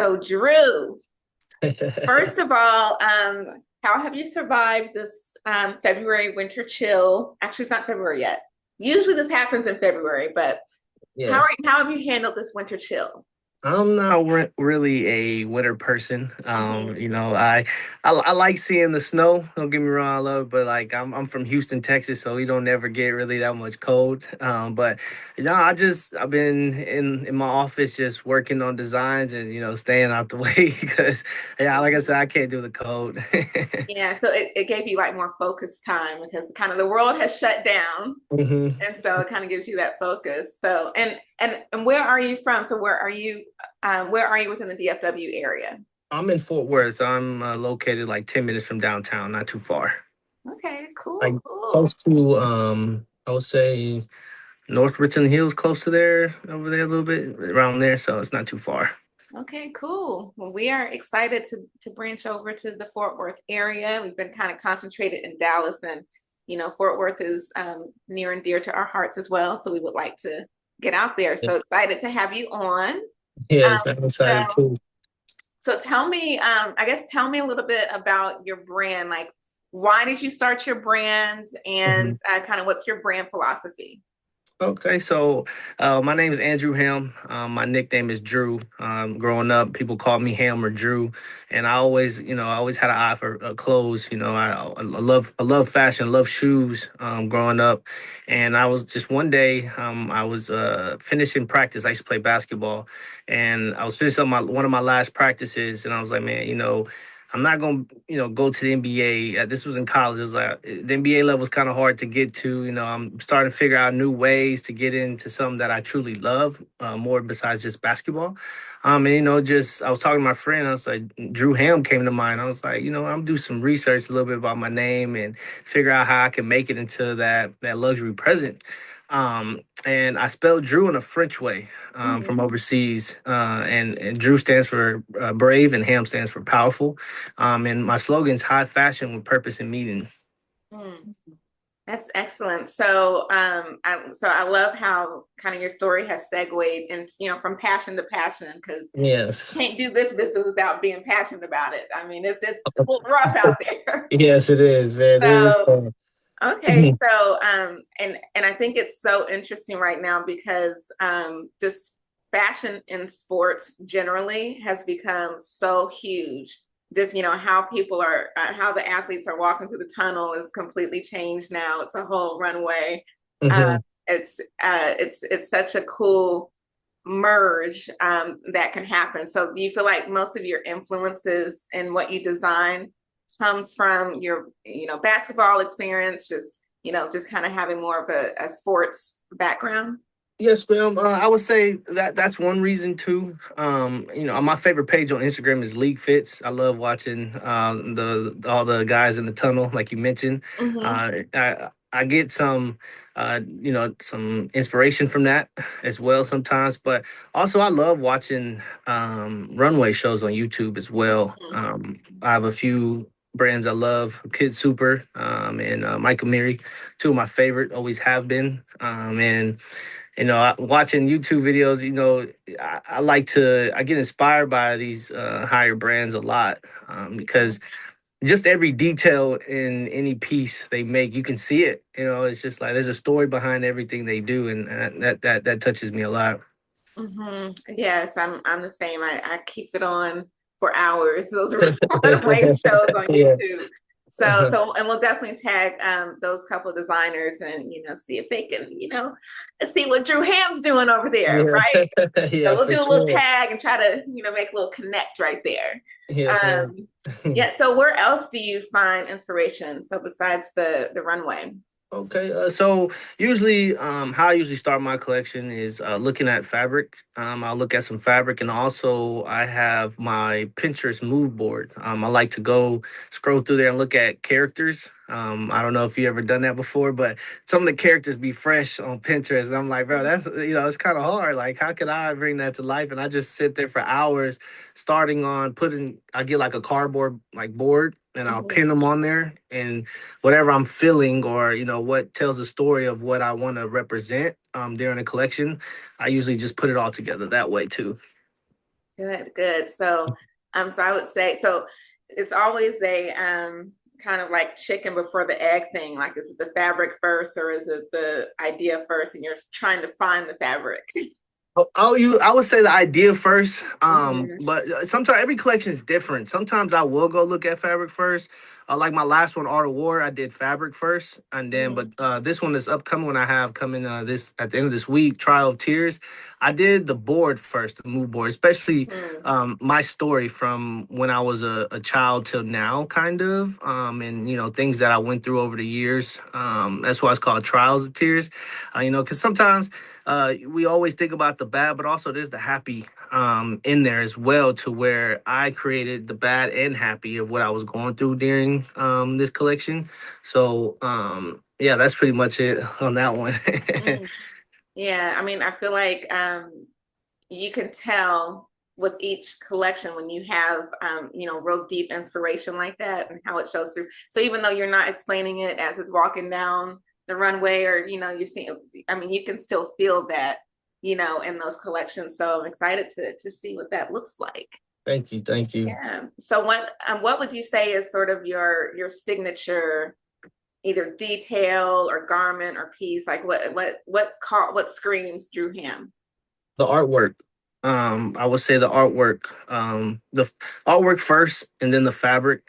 So, Drew, first of all, how have you survived this February winter chill? Actually, it's not February yet. Usually this happens in February, but Yes. how have you handled this winter chill? I'm not really a winter person. Mhm. I like seeing the snow. Don't get me wrong, I love it, but like I'm from Houston, Texas, so we don't never get really that much cold. But I've been in my office just working on designs and staying out the way because like I said, I can't do the cold. Yeah, so it gave you like more focus time because kind of the world has shut down, hmm and so it kind of gives you that focus. So, and where are you from? So where are you within the DFW area? I'm in Fort Worth. I'm located like 10 minutes from downtown, not too far. Okay, cool, Like cool. close to I would say North Richland Hills, close to there, over there a little bit around there, so it's not too far. Okay, cool. Well, we are excited to branch over to the Fort Worth area. We've been kind of concentrated in Dallas, and Fort Worth is near and dear to our hearts as well. So we would like to get out there. Yeah. So excited to have you on. Yes, I'm So excited too. so tell me, I guess tell me a little bit about your brand. Like, why did you start your brand, and kind of what's your brand philosophy? Okay, so my name is Andrew Hamm. My nickname is Drew. Growing up, people called me Ham or Drew, and I always had an eye for clothes. I love fashion, love shoes. Growing up, and I was just one day, I was finishing practice. I used to play basketball, and I was finishing up one of my last practices, and I was like, man, I'm not gonna, go to the NBA. This was in college. It was like the NBA level is kind of hard to get to. I'm starting to figure out new ways to get into something that I truly love, more besides just basketball. And just I was talking to my friend. I was like, Drew Ham came to mind. I was like, I'm do some research a little bit about my name and figure out how I can make it into that luxury present. And I spelled Drew in a French way, from Mhm. overseas, and Drew stands for brave, and Ham stands for powerful. And my slogan is high fashion with purpose and meaning. Mm. That's excellent. So I love how kind of your story has segued into, from passion to passion, because Yes. can't do this business without being passionate about it. I mean, it's a little rough out there. Yes, it is, man. It is So, fun. okay, so and I think it's so interesting right now because just fashion in sports generally has become so huge. Just how people are, how the athletes are walking through the tunnel is completely changed now. It's a whole runway. Uh, hmm it's such a cool merge that can happen. So, do you feel like most of your influences in what you design comes from your, basketball experience, just kind of having more of a sports background? Yes, ma'am. I would say that that's one reason too. My favorite page on Instagram is League Fits. I love watching the all the guys in the tunnel, like you mentioned. Mm-hmm. I get some inspiration from that as well sometimes. But also, I love watching runway shows on YouTube as well. I have a few brands I love, Kid Super, and Michael Miri, two of my favorite, always have been. And watching YouTube videos, I get inspired by these higher brands a lot, because just every detail in any piece they make, you can see it. It's just like there's a story behind everything they do, and that touches me a lot. Mm-hmm. Yes, I'm the same. I keep it on for hours. Those are runway shows on Yeah. YouTube. And we'll definitely tag those couple designers and see if they can see what Drew Ham's doing over there, Yeah. right? So Yeah, we'll for do a little sure. tag and try to make a little connect right there. Yes, ma'am. Um, yeah. So where else do you find inspiration? So besides the runway. Okay, so usually, how I usually start my collection is looking at fabric. I'll look at some fabric, and also I have my Pinterest mood board. I like to go scroll through there and look at characters. I don't know if you ever done that before, but some of the characters be fresh on Pinterest, and I'm like, bro, that's it's kind of hard. Like, how could I bring that to life? And I just sit there for hours, starting on putting. I get like a cardboard like board, and I'll Mhm. pin them on there, and whatever I'm feeling, or what tells a story of what I want to represent during a collection, I usually just put it all together that way too. Good, good. So, so I would say, so it's always a kind of like chicken before the egg thing. Like, is it the fabric first or is it the idea first? And you're trying to find the fabric. I would say the idea first. Mhm. But sometimes every collection is different. Sometimes I will go look at fabric first. Like my last one, Art of War, I did fabric first, and then but Mhm. this one, this upcoming one I have coming this at the end of this week, Trial of Tears. I did the board first, the mood board, especially Mhm. my story from when I was a child till now, kind of, and things that I went through over the years. That's why it's called Trials of Tears. Because sometimes we always think about the bad, but also there's the happy in there as well, to where I created the bad and happy of what I was going through during this collection. So yeah, that's pretty much it on that one. Mhm. Yeah, I mean, I feel like you can tell with each collection when you have real deep inspiration like that and how it shows through. So even though you're not explaining it as it's walking down the runway, or you're seeing, I mean, you can still feel that, in those collections. So I'm excited to see what that looks like. Thank you, thank you. Yeah. So what would you say is sort of your signature, either detail or garment or piece? Like what screams Dreux Hamm? The artwork. I would say the artwork. Artwork first, and then the fabric.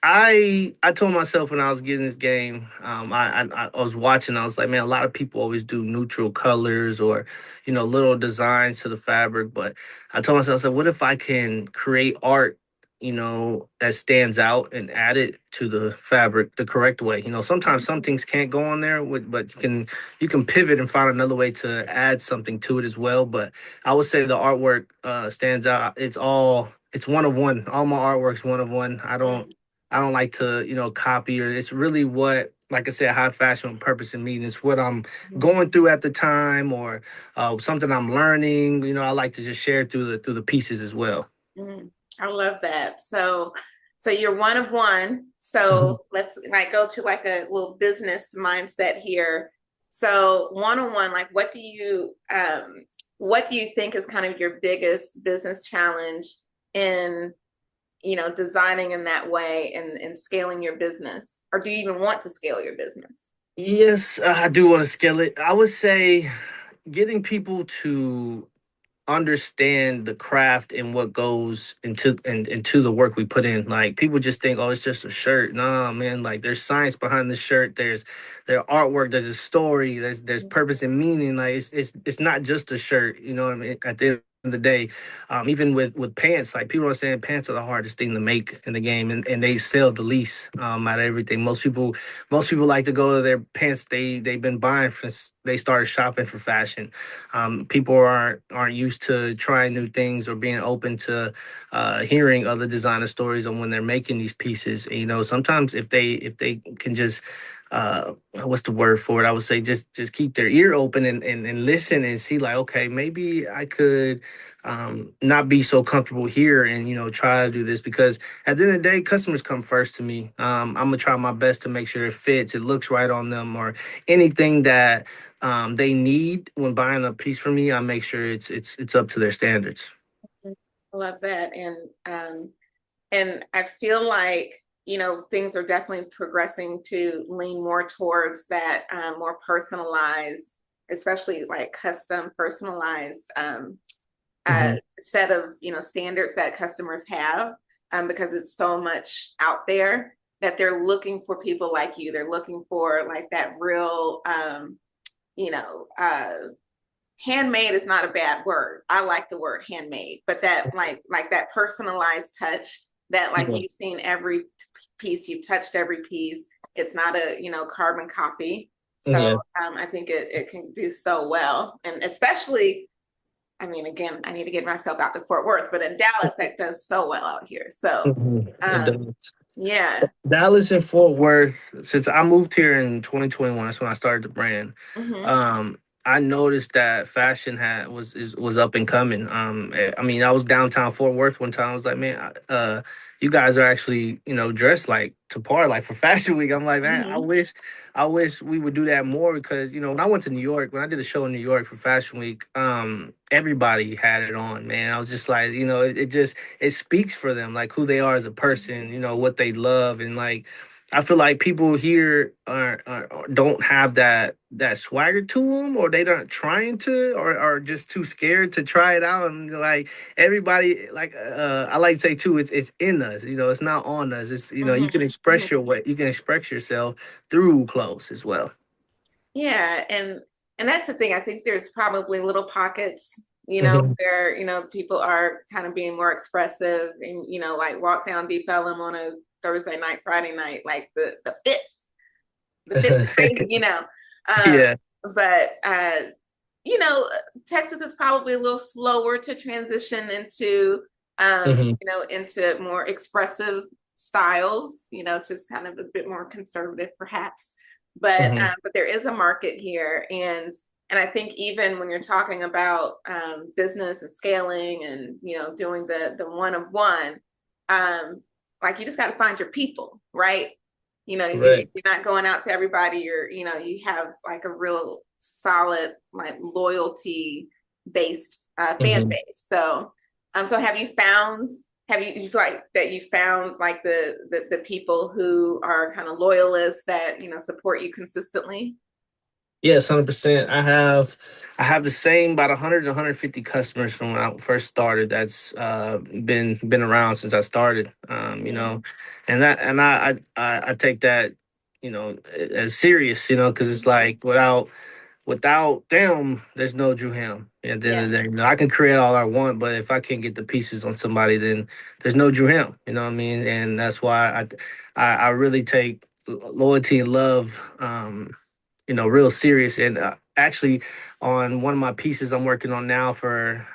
I told myself when I was getting this game, I was watching. I was like, man, a lot of people always do neutral colors or, little designs to the fabric. But I told myself, I said, what if I can create art, that stands out and add it to the fabric the correct way. Sometimes some things can't go on there, but you can pivot and find another way to add something to it as well. But I would say the artwork stands out. It's one of one. All my artwork's one of one. I don't like to, copy, or it's really what, like I said, high fashion with purpose and meaning. It's what I'm going through at the time, or something I'm learning. I like to just share through the pieces as well. Mm, I love that. So you're one of one. Mhm. So let's like go to like a little business mindset here. So one on one, like what do you think is kind of your biggest business challenge in, designing in that way and scaling your business? Or do you even want to scale your business? Yes, I do want to scale it. I would say getting people to understand the craft and what goes into the work we put in. Like, people just think, oh, it's just a shirt. Nah, man, like there's science behind the shirt. There's artwork, there's a story, there's purpose and meaning. Like, it's not just a shirt, what I mean? At the end of the day, even with pants, like, people are saying pants are the hardest thing to make in the game, and they sell the least out of everything. Most people like to go to their pants they've been buying since they started shopping for fashion. People aren't used to trying new things or being open to hearing other designer stories on when they're making these pieces. And, sometimes if they can just what's the word for it? I would say just keep their ear open and listen and see, like, okay, maybe I could not be so comfortable here, and try to do this, because at the end of the day, customers come first to me. I'm gonna try my best to make sure it fits, it looks right on them, or anything that they need when buying a piece from me. I make sure it's up to their standards. I love that. And I feel like, things are definitely progressing to lean more towards that more personalized, especially like custom personalized Hmm. set of, standards that customers have, because it's so much out there that they're looking for people like you. They're looking for like that real, you know, handmade is not a bad word. I like the word handmade, but that like that personalized touch that like Yeah. you've seen every piece, you've touched every piece. It's not a carbon copy. So Yeah. I think it can do so well, and especially, I mean, again, I need to get myself out to Fort Worth, but in Dallas, that does so well out here. So It um, does. yeah. Dallas and Fort Worth, since I moved here in 2021, that's when I started the brand. Hmm. Um, I noticed that fashion was up and coming. I mean, I was downtown Fort Worth one time. I was like, man, you guys are actually, dressed like to par, like for Fashion Week. I'm like, man, I Hmm. wish, I wish we would do that more because, when I went to New York, when I did a show in New York for Fashion Week, everybody had it on, man. I was just like, it just, it speaks for them, like who they are as a person, what they love. And like, I feel like people here don't have that swagger to them, or they don't trying to, or are just too scared to try it out. And like everybody, like I like to say too, it's in us. It's not on us. It's you can Hmm. express your way, you can express yourself through clothes as well. Yeah, and that's the thing. I think there's probably little pockets, Hmm. where, people are kind of being more expressive and, like walk down Deep Ellum on a Thursday night, Friday night, like the fifth grade, Um, Yeah. but you know, Texas is probably a little slower to transition into Hmm. into more expressive styles. It's just kind of a bit more conservative, perhaps. Hmm. But there is a market here, and I think even when you're talking about business and scaling and doing the one of one, like you just got to find your people, right? You're Correct. not going out to everybody. You have like a real solid like loyalty based fan Hmm. base. So you feel like that you found like the people who are kind of loyalists that support you consistently? Yes, 100%. I have the same about 100 to 150 customers from when I first started. That's been around since I started. Mm-hmm. And I take that as serious, because it's like without them, there's no Drew Hamm. At the end Yeah. of the day, I can create all I want, but if I can't get the pieces on somebody, then there's no Drew Hamm. You know what I mean? And that's why I really take loyalty and love. Real serious. And actually, on one of my pieces I'm working on now for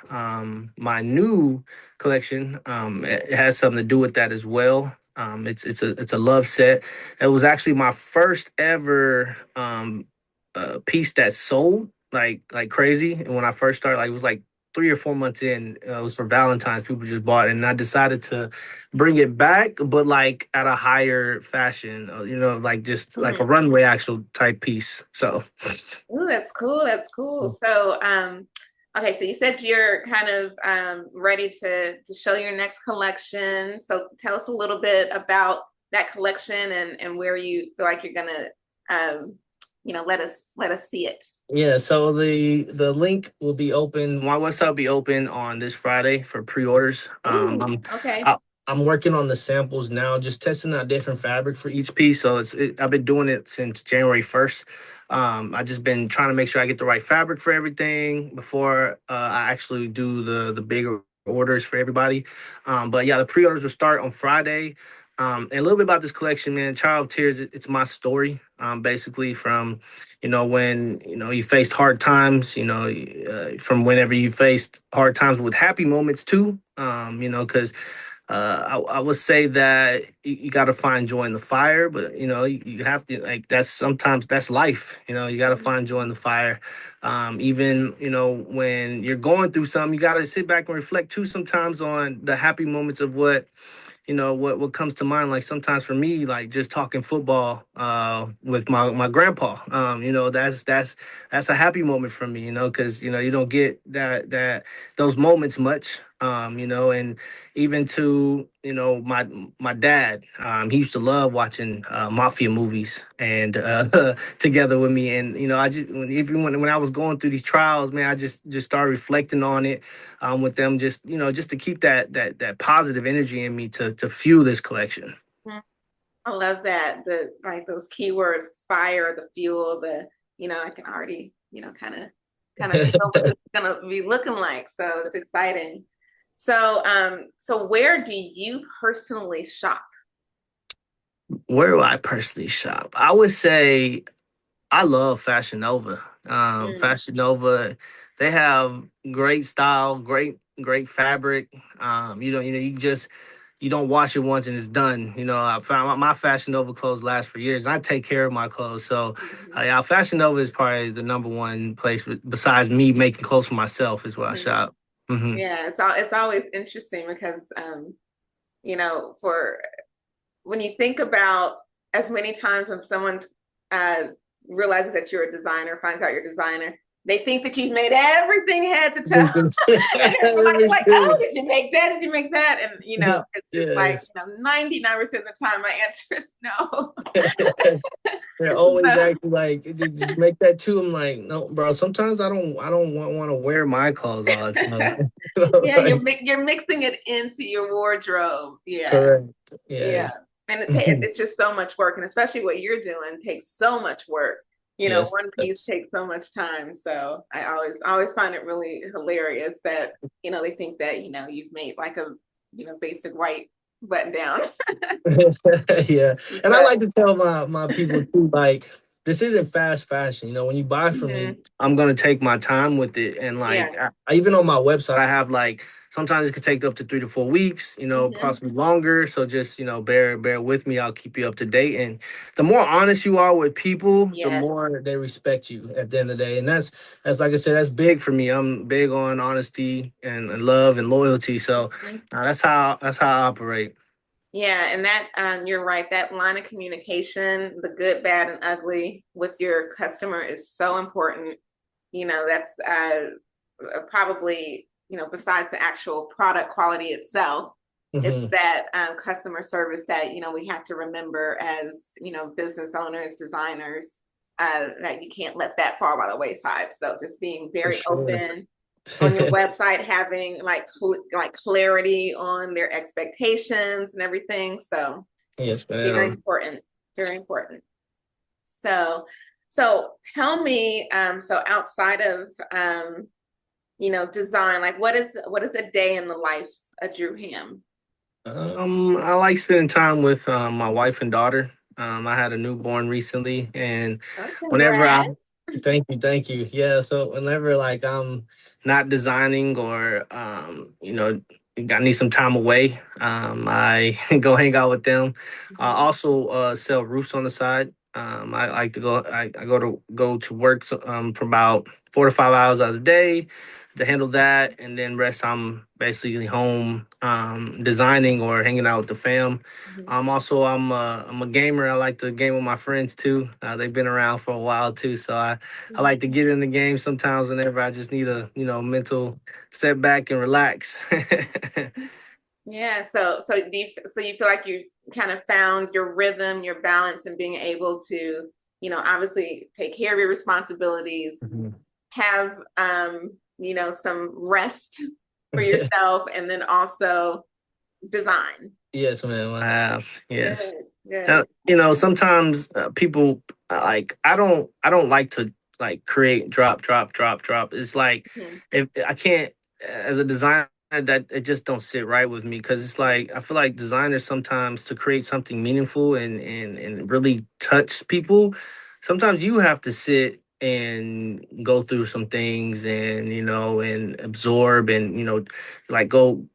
my new collection, it has something to do with that as well. It's a love set. It was actually my first ever piece that sold like crazy. And when I first started, like it was like 3 or 4 months in, it was for Valentine's. People just bought it, and I decided to bring it back, but like at a higher fashion, like just like a Mm-hmm. runway actual type piece. So, Ooh, that's cool. That's cool. So, okay, so you said you're kind of ready to show your next collection. So tell us a little bit about that collection and where you feel like you're gonna let us see it. yeah, so the link will be open. My website will be open on this Friday for pre-orders. Ooh, okay. I, I'm working on the samples now, just testing out different fabric for each piece. So I've been doing it since January 1st. I just been trying to make sure I get the right fabric for everything before I actually do the bigger orders for everybody. But yeah, the pre-orders will start on Friday. And a little bit about this collection, man. Child of Tears, it's my story, basically from when you faced hard times, from whenever you faced hard times with happy moments too, because I would say that you got to find joy in the fire, but you have to, like, that's sometimes that's life. You got to find joy in the fire. Even when you're going through something, you got to sit back and reflect too sometimes on the happy moments of what comes to mind. Like sometimes for me, like just talking football with my grandpa, that's a happy moment for me, because you don't get those moments much. And even to my dad, he used to love watching mafia movies and together with me. And I just even when I was going through these trials, man, I just started reflecting on it with them, just to keep that positive energy in me to fuel this collection. Mhm. I love that. The like those keywords, fire, the fuel, I can already, kind of feel what this is gonna be looking like. So it's exciting. So where do you personally shop? Where do I personally shop? I would say I love Fashion Nova. Mm, Fashion Nova, they have great style, great fabric. You don't wash it once and it's done. I found my Fashion Nova clothes last for years. And I take care of my clothes, so mhm, yeah, Fashion Nova is probably the number one place besides me making clothes for myself is where I mhm. shop. Hmm. Yeah, it's always interesting because for when you think about as many times when someone uh, realizes that you're a designer, finds out you're a designer, they think that you've made everything head to toe. Everything. And everybody's like, oh, Everything. did you make that? Did you make that? And, it's like, Yes. 99% of the time my answer is no. They're always So, acting like, did you make that too? I'm like, no, bro. Sometimes I don't want to wear my clothes all the time. yeah, Like, you're mixing it into your wardrobe. Yeah. correct. Yeah. Yes. And it's just so much work. And especially what you're doing takes so much work. Yes. One piece Yes. takes so much time. So I always find it really hilarious that, they think that, you've made like a, basic white button down. Yeah. And I But like to tell my people too, like, this isn't fast fashion. When you buy from me, mhm, I'm gonna take my time with it. And yeah. like even on my website, I have like sometimes it could take up to 3 to 4 weeks, Hmm. possibly longer. So just, bear with me. I'll keep you up to date. And the more honest you are with people, the Yes. more they respect you at the end of the day. And that's like I said, that's big for me. I'm big on honesty and love and loyalty. So Mhm. that's how I operate. Yeah, and that you're right. That line of communication, the good, bad, and ugly with your customer is so important. That's probably, besides the actual product quality itself, it's Hmm. that customer service that, we have to remember as, business owners, designers, that you can't let that fall by the wayside. So just being For very sure. open on your website, having like clarity on their expectations and everything. So Yes, very ma'am. important, very important. So, so tell me, so outside of, design, like what is a day in the life of Dreux Hamm? I like spending time with my wife and daughter. I had a newborn recently, and Oh, whenever I congrats. thank you. Yeah, so whenever like I'm not designing or I need some time away, I go hang out with them. I Mhm. also sell roofs on the side. I like to go. I go to work for about 4 to 5 hours out of the day to handle that, and then rest. I'm basically home designing or hanging out with the fam. Mhm. I'm a gamer. I like to game with my friends too. They've been around for a while too, so I like to get in the game sometimes whenever I just need a mental setback and relax. Yeah. So you feel like you kind of found your rhythm, your balance, and being able to, obviously take care of your responsibilities, Mhm. have some rest for yourself, and then also design. Yes, ma'am. I have. Yes. Good, good. Sometimes people like I don't like to like create drop drop drop drop. It's like Mhm. if I can't as a designer that it just don't sit right with me because it's like I feel like designers sometimes to create something meaningful and really touch people, sometimes you have to sit and go through some things and absorb and like go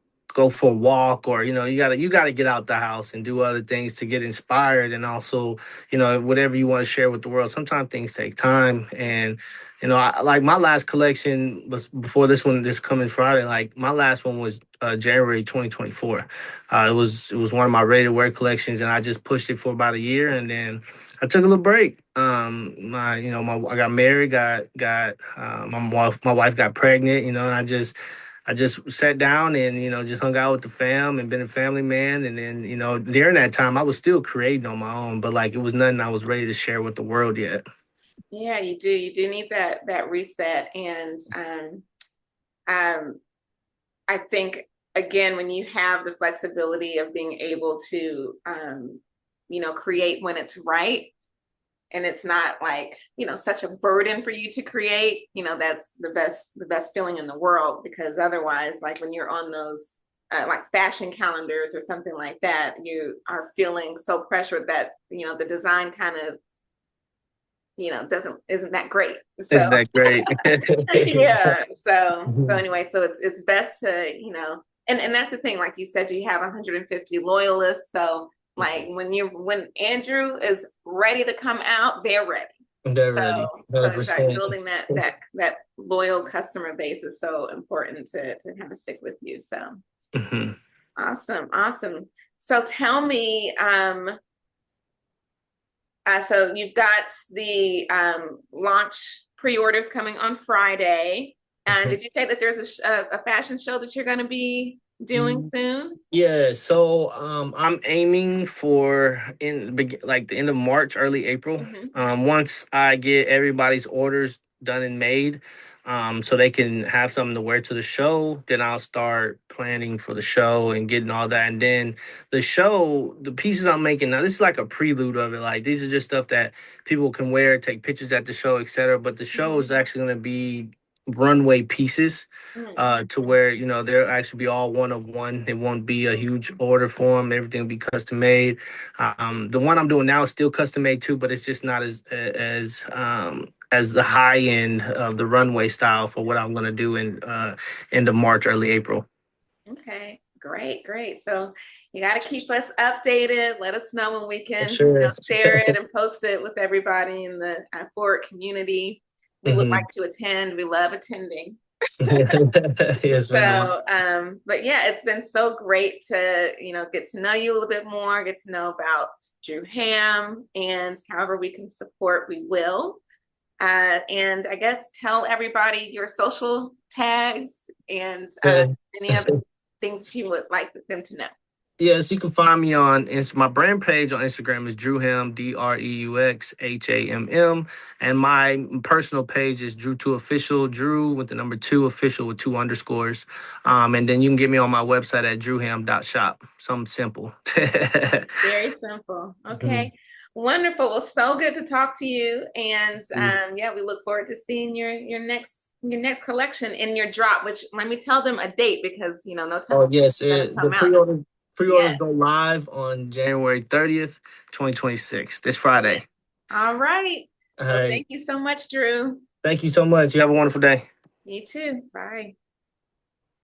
for a walk or you gotta get out the house and do other things to get inspired and also whatever you want to share with the world. Sometimes things take time and like my last collection was before this coming Friday. Like my last one was January 2024. It was one of my ready to wear collections and I just pushed it for about a year and then I took a little break. I got married, got my wife got pregnant, and I just sat down and just hung out with the fam and been a family man. And then during that time, I was still creating on my own, but like it was nothing I was ready to share with the world yet. Yeah, you do. You do need that reset. And um, I think again, when you have the flexibility of being able to create when it's right and it's not like, such a burden for you to create, that's the best feeling in the world because otherwise, like when you're on those like fashion calendars or something like that, you are feeling so pressured that, the design kind of doesn't isn't that great. So Isn't that great? yeah. So anyway, so it's best to, and that's the thing, like you said, you have 150 loyalists. So like when Andrew is ready to come out, they're ready. They're So ready, so hundred it's like percent. building that loyal customer base is so important to kind of stick with you. So Mhm. Awesome, awesome. So tell me, so you've got the launch pre-orders coming on Friday. And Mhm. did you say that there's a fashion show that you're going to be doing soon? Yeah, so I'm aiming for like the end of March, early April. Hmm. Once I get everybody's orders done and made, so they can have something to wear to the show, then I'll start planning for the show and getting all that. And then the show, the pieces I'm making now, this is like a prelude of it. Like these are just stuff that people can wear, take pictures at the show, etc. But the show is actually going to be runway pieces Hmm. to where they'll actually be all one of one. It won't be a huge order for them. Everything will be custom made. The one I'm doing now is still custom made too, but it's just not as the high end of the runway style for what I'm gonna do in end of March, early April. Okay, great, great. So you got to keep us updated. Let us know when we For can, sure. share it and post it with everybody in the Forward community. We would like Hmm. to attend. We love attending. Yes, ma'am. So, but yeah, it's been so great to, get to know you a little bit more, get to know about Dreux Hamm, and however we can support, we will. And I guess tell everybody your social tags and Okay. any other things that you would like them to know. Yes, you can find me on my brand page on Instagram is Dreux Hamm, DreuxHamm, and my personal page is Drew2Official, Drew with the number 2 official with 2 underscores. And then you can get me on my website at drewham.shop. Something simple. Very simple. Mhm. Okay. Wonderful. Well, so good to talk to you. And Mhm. yeah, we look forward to seeing your next collection in your drop, which let me tell them a date because no telling Oh when yes, it's gonna the come out. pre-orders Yes. go live on January 30th, 2026. This Friday. All right. All Well, right. thank you so much, Drew. Thank you so much. You have a wonderful day. You too. Bye.